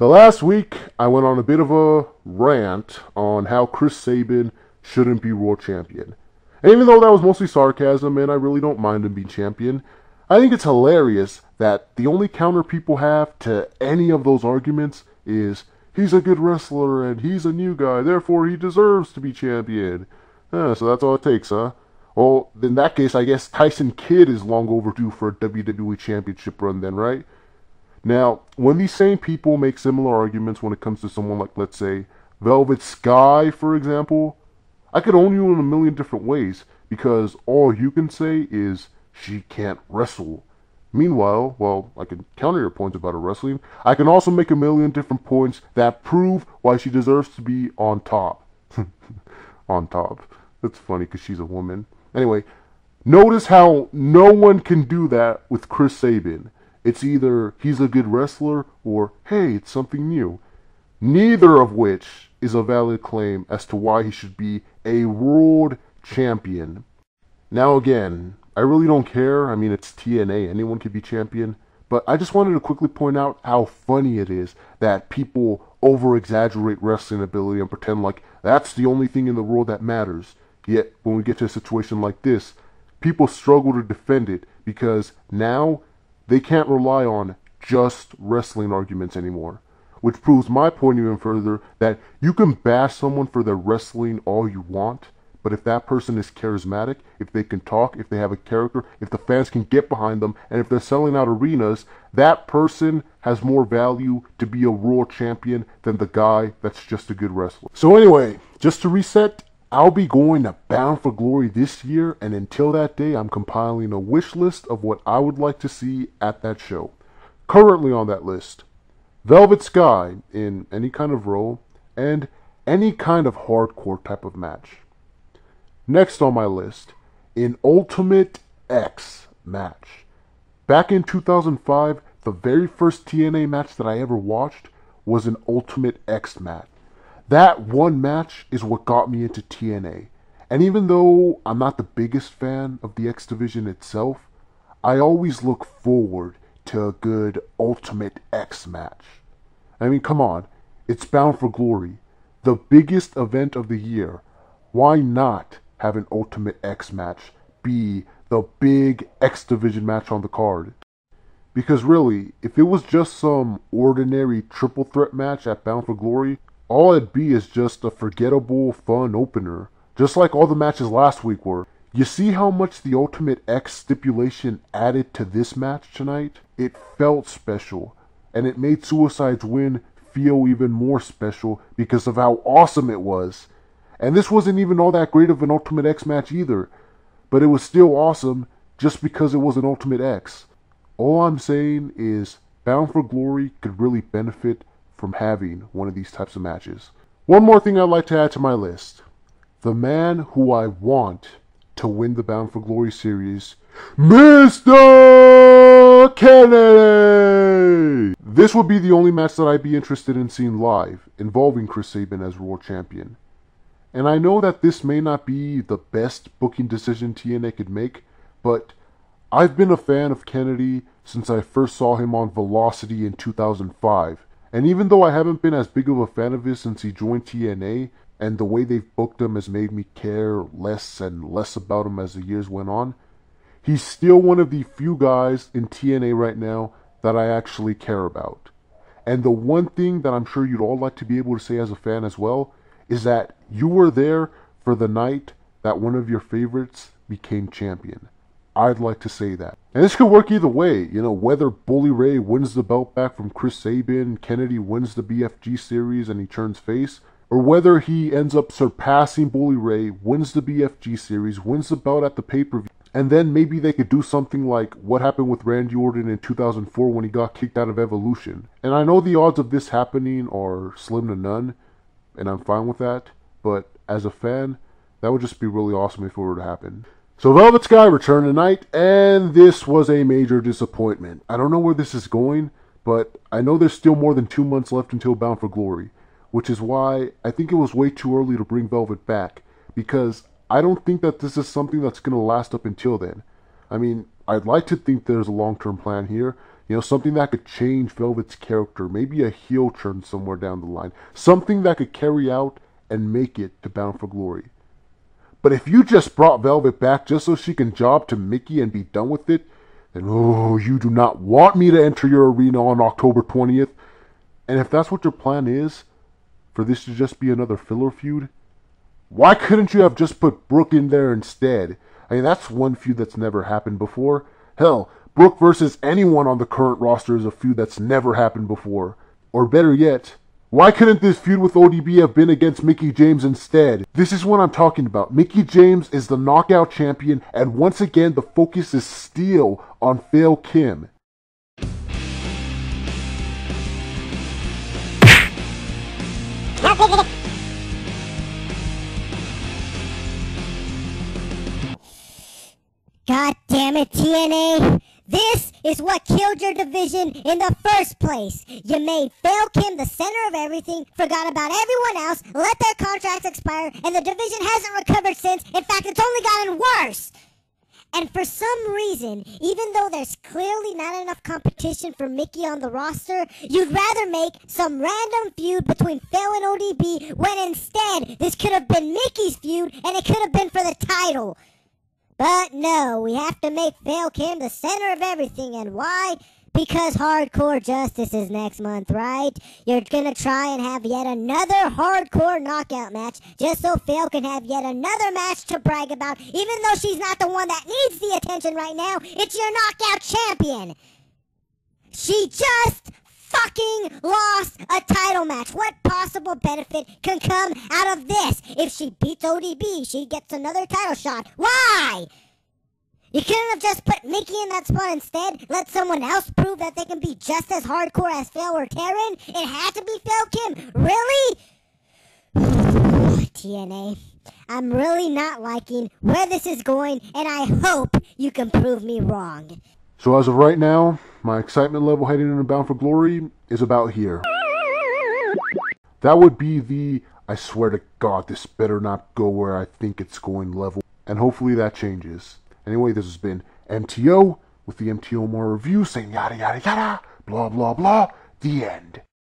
So last week, I went on a bit of a rant on how Chris Sabin shouldn't be world champion. And even though that was mostly sarcasm, and I really don't mind him being champion, I think it's hilarious that the only counter people have to any of those arguments is, he's a good wrestler and he's a new guy, therefore he deserves to be champion. So that's all it takes, huh? Well, in that case, I guess Tyson Kidd is long overdue for a WWE Championship run then, right? Now, when these same people make similar arguments when it comes to someone like, let's say, Velvet Sky, for example, I could own you in a million different ways, because all you can say is, she can't wrestle. Meanwhile, well, I can counter your points about her wrestling. I can also make a million different points that prove why she deserves to be on top. On top. That's funny because she's a woman. Anyway, notice how no one can do that with Chris Sabin. It's either he's a good wrestler or, hey, it's something new. Neither of which is a valid claim as to why he should be a world champion. Now again, I really don't care. I mean, it's TNA. Anyone can be champion. But I just wanted to quickly point out how funny it is that people over-exaggerate wrestling ability and pretend like that's the only thing in the world that matters. Yet, when we get to a situation like this, people struggle to defend it because now they can't rely on just wrestling arguments anymore. Which proves my point even further that you can bash someone for their wrestling all you want, but if that person is charismatic, if they can talk, if they have a character, if the fans can get behind them, and if they're selling out arenas, that person has more value to be a world champion than the guy that's just a good wrestler. So anyway, just to reset, I'll be going to Bound for Glory this year, and until that day, I'm compiling a wish list of what I would like to see at that show. Currently on that list, Velvet Sky in any kind of role, and any kind of hardcore type of match. Next on my list, an Ultimate X match. Back in 2005, the very first TNA match that I ever watched was an Ultimate X match. That one match is what got me into TNA. And even though I'm not the biggest fan of the X Division itself, I always look forward to a good Ultimate X match. I mean, come on, it's Bound for Glory, the biggest event of the year. Why not have an Ultimate X match be the big X Division match on the card? Because really, if it was just some ordinary triple threat match at Bound for Glory, all it'd be is just a forgettable, fun opener. Just like all the matches last week were. You see how much the Ultimate X stipulation added to this match tonight? It felt special. And it made Suicide's win feel even more special because of how awesome it was. And this wasn't even all that great of an Ultimate X match either. But it was still awesome just because it was an Ultimate X. All I'm saying is Bound for Glory could really benefit from having one of these types of matches. One more thing I'd like to add to my list. The man who I want to win the Bound for Glory series, Mr. Kennedy! This would be the only match that I'd be interested in seeing live, involving Chris Sabin as world champion. And I know that this may not be the best booking decision TNA could make, but I've been a fan of Kennedy since I first saw him on Velocity in 2005. And even though I haven't been as big of a fan of his since he joined TNA, and the way they've booked him has made me care less and less about him as the years went on, he's still one of the few guys in TNA right now that I actually care about. And the one thing that I'm sure you'd all like to be able to say as a fan as well, is that you were there for the night that one of your favorites became champion. I'd like to say that. And this could work either way, whether Bully Ray wins the belt back from Chris Sabin, Kennedy wins the BFG series and he turns face, or whether he ends up surpassing Bully Ray, wins the BFG series, wins the belt at the pay-per-view, and then maybe they could do something like what happened with Randy Orton in 2004 when he got kicked out of Evolution. And I know the odds of this happening are slim to none, and I'm fine with that, but as a fan, that would just be really awesome if it were to happen. So Velvet Sky returned tonight, and this was a major disappointment. I don't know where this is going, but I know there's still more than 2 months left until Bound for Glory, which is why I think it was way too early to bring Velvet back, because I don't think that this is something that's going to last up until then. I mean, I'd like to think there's a long-term plan here, You know, something that could change Velvet's character, maybe a heel turn somewhere down the line. Something that could carry out and make it to Bound for Glory. But if you just brought Velvet back just so she can job to Mickie and be done with it, then you do not want me to enter your arena on October 20th. And if that's what your plan is, for this to just be another filler feud, why couldn't you have just put Brooke in there instead? I mean, that's one feud that's never happened before. Hell, Brooke versus anyone on the current roster is a feud that's never happened before. Or better yet, why couldn't this feud with ODB have been against Mickie James instead? This is what I'm talking about. Mickie James is the knockout champion, and once again, the focus is still on Gail Kim. God damn it, TNA! This is what killed your division in the first place. You made Gail Kim the center of everything, forgot about everyone else, let their contracts expire, and the division hasn't recovered since. In fact, it's only gotten worse. And for some reason, even though there's clearly not enough competition for Mickie on the roster, you'd rather make some random feud between Gail and ODB when instead this could have been Mickie's feud and it could have been for the title. But no, we have to make Gail Kim the center of everything. And why? Because Hardcore Justice is next month, right? You're gonna try and have yet another hardcore knockout match just so Gail can have yet another match to brag about, even though she's not the one that needs the attention right now. It's your knockout champion. She just fucking lost a title match. What possible benefit can come out of this? If she beats ODB, she gets another title shot. Why? You couldn't have just put Mickie in that spot instead? Let someone else prove that they can be just as hardcore as Gail or Karen? It had to be Gail Kim? Really? TNA, I'm really not liking where this is going, and I hope you can prove me wrong. So as of right now, my excitement level heading into Bound for Glory is about here. That would be the, I swear to God, this better not go where I think it's going level. And hopefully that changes. Anyway, this has been MTO with the MTO More Review saying yada yada yada, blah blah blah, the end.